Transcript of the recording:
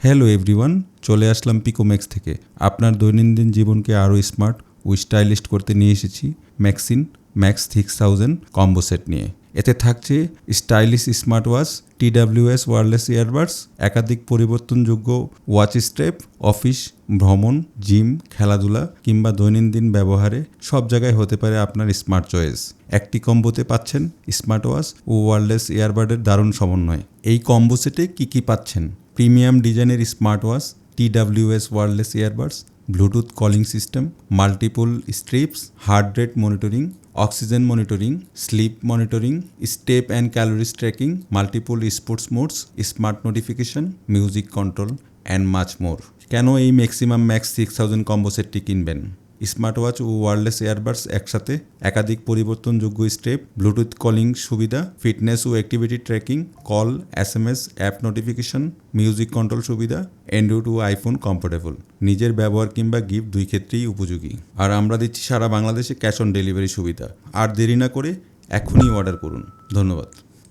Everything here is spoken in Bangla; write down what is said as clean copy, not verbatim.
হ্যালো এভরিওয়ান, চলে আসলাম পিকোম্যাক্স থেকে। আপনার দৈনন্দিন জীবনকে আরও স্মার্ট ও স্টাইলিশ করতে নিয়ে এসেছি ম্যাক্সিন ম্যাক্স 6000 কম্বো সেট নিয়ে। এতে থাকছে stylish smart watch, TWS wireless earbuds, একাধিক পরিবর্তনযোগ্য ওয়াচ স্ট্র্যাপ, অফিস, ভ্রমণ, জিম, খেলাধুলা কিংবা দৈনন্দিন ব্যবহারে সব জায়গায় হতে পারে আপনার স্মার্ট চয়েস। একটি কম্বোতে পাচ্ছেন স্মার্ট ওয়াচ ও ওয়্যারলেস ইয়ারবাডের দারুণ সমন্বয়। এই কম্বো সেটে কী পাচ্ছেন? প্রিমিয়াম ডিজাইনের smart watch, TWS wireless earbuds, Bluetooth calling system, multiple strips, heart rate monitoring, oxygen monitoring, slip monitoring, step and calories tracking, multiple sports modes, smart notification, music control and much more. কেন এই ম্যাক্সিমাম ম্যাক্স 6000 কম্বো সেটটি কিনবেন? স্মার্ট ওয়াচ ও ওয়্যারলেস ইয়ারবাডস একসাথে, একাধিক পরিবর্তনযোগ্য স্টেপ, ব্লুটুথ কলিং সুবিধা, ফিটনেস ও activity tracking, call, SMS, app notification, music control সুবিধা, অ্যান্ড্রয়েড ও আইফোন কম্পাটেবল। নিজের ব্যবহার কিংবা গিফট দুই ক্ষেত্রেই উপযোগী। আর আমরা দিচ্ছি সারা বাংলাদেশে ক্যাশ অন ডেলিভারি সুবিধা। আর দেরি না করে এখনই অর্ডার করুন। ধন্যবাদ।